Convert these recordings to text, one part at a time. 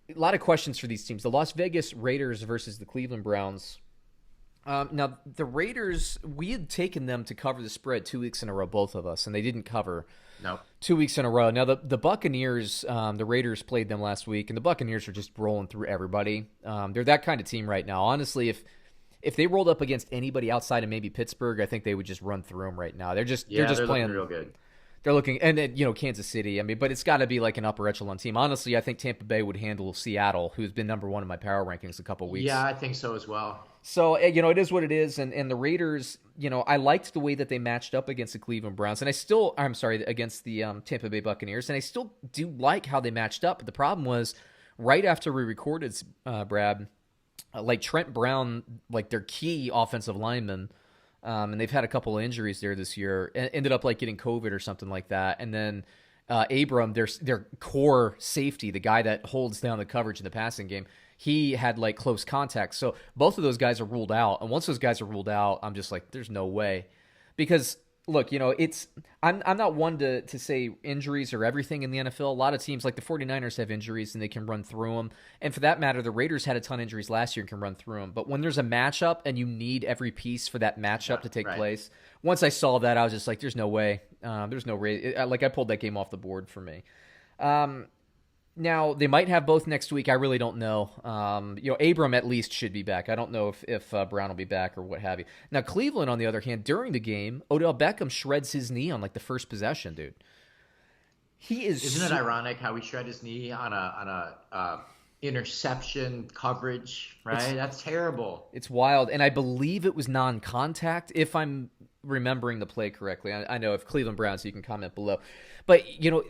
a lot of questions for these teams. The Las Vegas Raiders versus the Cleveland Browns. Now, the Raiders, we had taken them to cover the spread 2 weeks in a row, both of us, and they didn't cover No. 2 weeks in a row. Now, the Buccaneers, the Raiders played them last week, and the Buccaneers are just rolling through everybody. They're that kind of team right now. Honestly, if they rolled up against anybody outside of maybe Pittsburgh, I think they would just run through them right now. They're just playing real good. They're looking, and then, Kansas City. I mean, but it's got to be like an upper echelon team. Honestly, I think Tampa Bay would handle Seattle, who's been number one in my power rankings a couple weeks. Yeah, I think so as well. So, it is what it is. And the Raiders, I liked the way that they matched up against the Cleveland Browns. And against the Tampa Bay Buccaneers. And I still do like how they matched up. But the problem was, right after we recorded, Brad, like Trent Brown, like their key offensive lineman, and they've had a couple of injuries there this year, ended up like getting COVID or something like that. And then Abram, their core safety, the guy that holds down the coverage in the passing game, he had like close contact. So both of those guys are ruled out. And once those guys are ruled out, I'm just like, there's no way. Because look, I'm not one to say injuries are everything in the NFL. A lot of teams like the 49ers have injuries and they can run through them. And for that matter, the Raiders had a ton of injuries last year and can run through them. But when there's a matchup and you need every piece for that matchup to take place, once I saw that, I was just like, there's no way. There's no way. I pulled that game off the board for me. Now, they might have both next week. I really don't know. Abram at least should be back. I don't know if Brown will be back or what have you. Now, Cleveland, on the other hand, during the game, Odell Beckham shreds his knee on like the first possession, dude. Isn't it ironic how he shred his knee on a interception coverage, right? That's terrible. It's wild. And I believe it was non-contact, if I'm remembering the play correctly. I know if Cleveland Browns, you can comment below. But,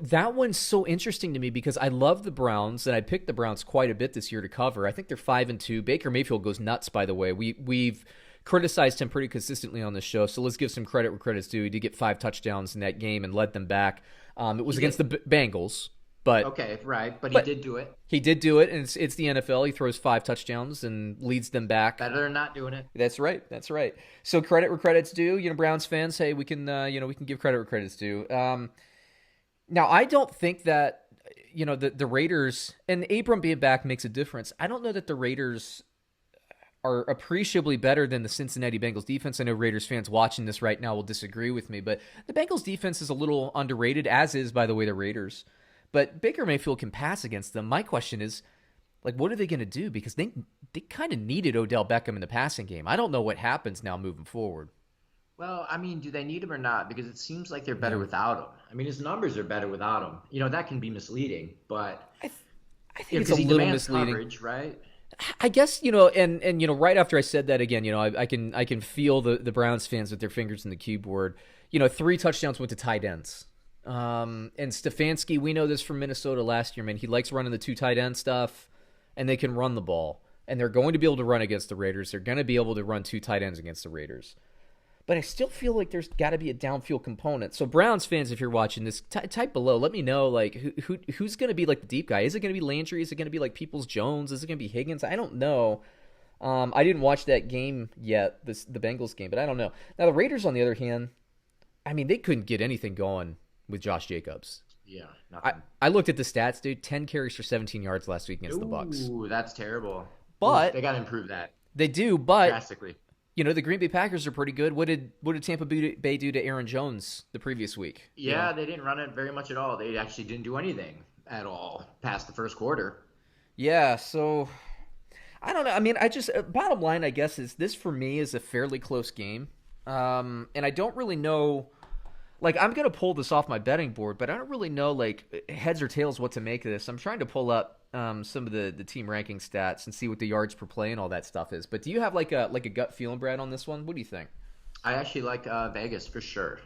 that one's so interesting to me because I love the Browns, and I picked the Browns quite a bit this year to cover. I think they're 5-2. Baker Mayfield goes nuts, by the way. We've criticized him pretty consistently on this show, so let's give some credit where credit's due. He did get 5 touchdowns in that game and led them back. It was against the Bengals. But okay, right, but he did do it. He did do it, and it's the NFL. He throws 5 touchdowns and leads them back. Better than not doing it. That's right. So credit where credit's due. Browns fans, hey, we can give credit where credit's due. Now, I don't think that the Raiders and Abram being back makes a difference. I don't know that the Raiders are appreciably better than the Cincinnati Bengals defense. I know Raiders fans watching this right now will disagree with me, but the Bengals defense is a little underrated, as is, by the way, the Raiders. But Baker Mayfield can pass against them. My question is, like, what are they going to do? Because they kind of needed Odell Beckham in the passing game. I don't know what happens now moving forward. Well, I mean, do they need him or not? Because it seems like they're better without him. I mean, his numbers are better without him. That can be misleading, but I think it's a little misleading. Coverage, right? I guess, and right after I said that again, I can feel the Browns fans with their fingers in the keyboard. 3 touchdowns went to tight ends. And Stefanski, we know this from Minnesota last year, man. He likes running the 2 tight end stuff, and they can run the ball. And they're going to be able to run against the Raiders. They're going to be able to run 2 tight ends against the Raiders. But I still feel like there's got to be a downfield component. So Browns fans, if you're watching this, type below. Let me know, like, who's going to be like the deep guy? Is it going to be Landry? Is it going to be like Peoples-Jones? Is it going to be Higgins? I don't know. I didn't watch that game yet, the Bengals game, but I don't know. Now the Raiders, on the other hand, I mean, they couldn't get anything going with Josh Jacobs. Yeah, nothing. I looked at the stats, dude. 10 carries for 17 yards last week against the Bucs. Ooh, that's terrible. But they got to improve that. They do, but drastically. The Green Bay Packers are pretty good. What did Tampa Bay do to Aaron Jones the previous week? Yeah, they didn't run it very much at all. They actually didn't do anything at all past the first quarter. Yeah, so I don't know. I mean, bottom line, I guess, is this for me is a fairly close game. And I don't really know. Like, I'm going to pull this off my betting board, but I don't really know, like, heads or tails what to make of this. I'm trying to pull up some of the team ranking stats and see what the yards per play and all that stuff is. But do you have, like a gut feeling, Brad, on this one? What do you think? I actually like Vegas for sure.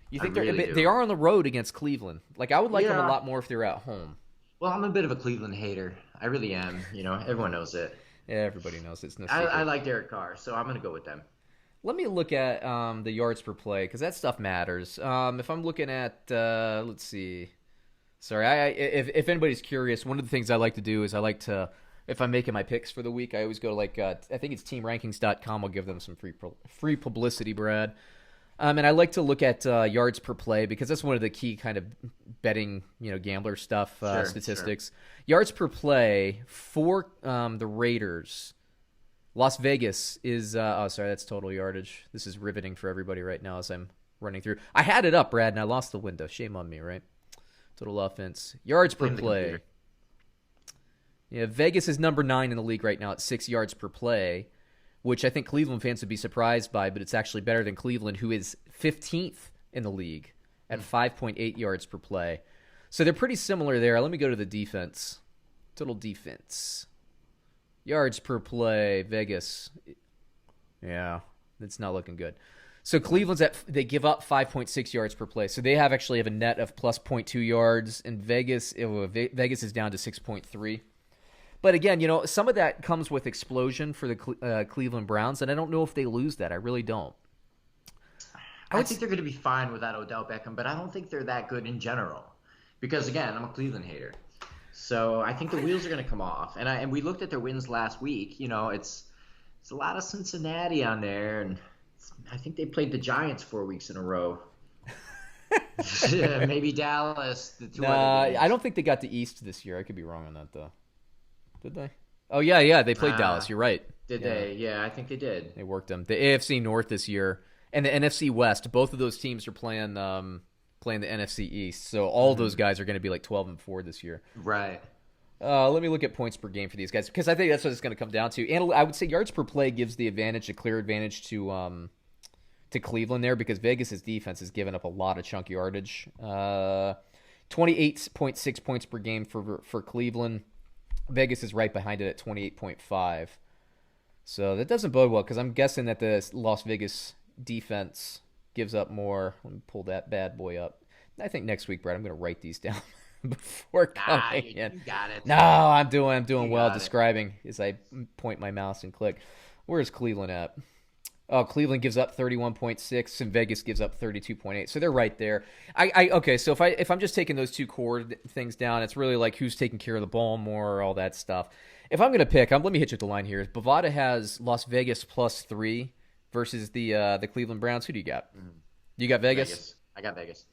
You think they are on the road against Cleveland? Like, I would like them a lot more if they're at home. Well, I'm a bit of a Cleveland hater. I really am. Everyone knows it. Yeah, everybody knows it's no secret. I like Derek Carr, so I'm going to go with them. Let me look at the yards per play because that stuff matters. If I'm looking at, let's see. Sorry, if anybody's curious, one of the things I like to do is if I'm making my picks for the week, I always go to I think it's teamrankings.com. I'll give them some free publicity, Brad. And I like to look at yards per play because that's one of the key kind of betting, gambler stuff statistics. Sure. Yards per play for the Raiders. Las Vegas is that's total yardage. This is riveting for everybody right now as I'm running through. I had it up, Brad, and I lost the window. Shame on me, right? Total offense. Yards per play. Yeah, Vegas is number 9 in the league right now at 6 yards per play, which I think Cleveland fans would be surprised by, but it's actually better than Cleveland, who is 15th in the league at 5.8 yards per play. So they're pretty similar there. Let me go to the defense. Total defense. Yards per play, Vegas. Yeah, it's not looking good. So Cleveland's they give up 5.6 yards per play. So they actually have a net of plus 0.2 yards, and Vegas is down to 6.3. But again, some of that comes with explosion for the Cleveland Browns, and I don't know if they lose that. I really don't. I think they're going to be fine without Odell Beckham, but I don't think they're that good in general. Because again, I'm a Cleveland hater. So I think the wheels are going to come off. And we looked at their wins last week. It's a lot of Cincinnati on there, and I think they played the Giants 4 weeks in a row. Maybe Dallas. The two other games. I don't think they got the East this year. I could be wrong on that, though. Did they? Oh, yeah. They played Dallas. You're right. Did they? Yeah, I think they did. They worked them. The AFC North this year and the NFC West, both of those teams are playing the NFC East. So all those guys are going to be like 12-4 this year. Right. Let me look at points per game for these guys because I think that's what it's going to come down to. And I would say yards per play gives the clear advantage to Cleveland there because Vegas' defense has given up a lot of chunk yardage. 28.6 points per game for Cleveland. Vegas is right behind it at 28.5. So that doesn't bode well because I'm guessing that the Las Vegas defense gives up more. Let me pull that bad boy up. I think next week, Brad, I'm going to write these down before coming in. You got it. No, I'm doing well describing as I point my mouse and click. Where's Cleveland at? Oh, Cleveland gives up 31.6 and Vegas gives up 32.8. So they're right there. Okay, so if I'm just taking those two core things down, it's really like who's taking care of the ball more, all that stuff. If I'm going to pick, let me hit you with the line here. Bovada has Las Vegas +3 versus the Cleveland Browns. Who do you got? You got Vegas? I got Vegas.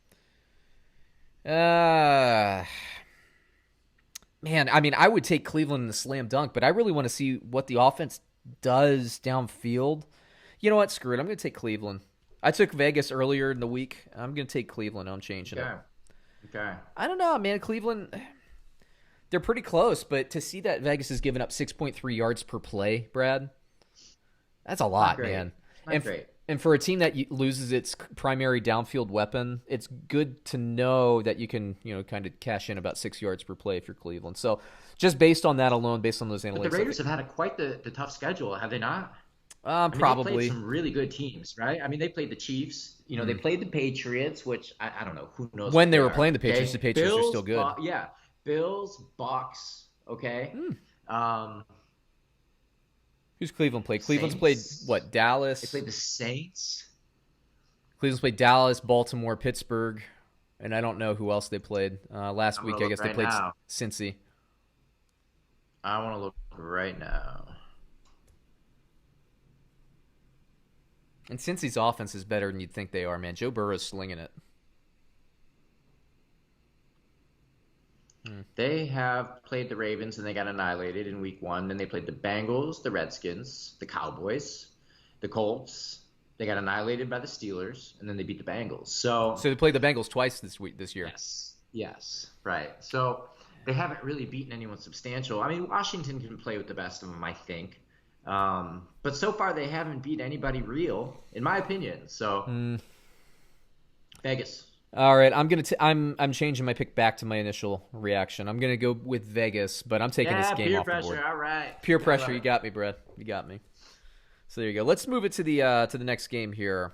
Man, I mean, I would take Cleveland in the slam dunk, but I really want to see what the offense does downfield. You know what? Screw it. I'm going to take Cleveland. I took Vegas earlier in the week. I'm going to take Cleveland. I'm changing it. Okay. I don't know, man. Cleveland, they're pretty close, but to see that Vegas has given up 6.3 yards per play, Brad, that's a lot, man. Not great. And for a team that loses its primary downfield weapon, it's good to know that you can, kind of cash in about 6 yards per play if you're Cleveland. So just based on that alone, based on those analytics. But the Raiders have had quite the tough schedule, have they not? Probably. They played some really good teams, right? I mean, they played the Chiefs. They played the Patriots, which I don't know. Who knows? When they were playing the Patriots, okay? The Patriots are still good. Bills, Bucks, okay? Who's Cleveland played? Cleveland's played, what, Dallas? They played the Saints. Cleveland's played Dallas, Baltimore, Pittsburgh, and I don't know who else they played. Last week, I guess they played Cincy. I want to look right now. And Cincy's offense is better than you'd think they are, man. Joe Burrow's slinging it. They have played the Ravens, and they got annihilated in week 1. Then they played the Bengals, the Redskins, the Cowboys, the Colts. They got annihilated by the Steelers, and then they beat the Bengals. So they played the Bengals twice this year. Yes, right. So they haven't really beaten anyone substantial. I mean, Washington can play with the best of them, I think. But so far they haven't beat anybody real, in my opinion. So Vegas. All right, I'm changing my pick back to my initial reaction. I'm gonna go with Vegas, but I'm taking this game off the board. Peer pressure, all right. Peer pressure, you got me, Brad. You got me. So there you go. Let's move it to the next game here.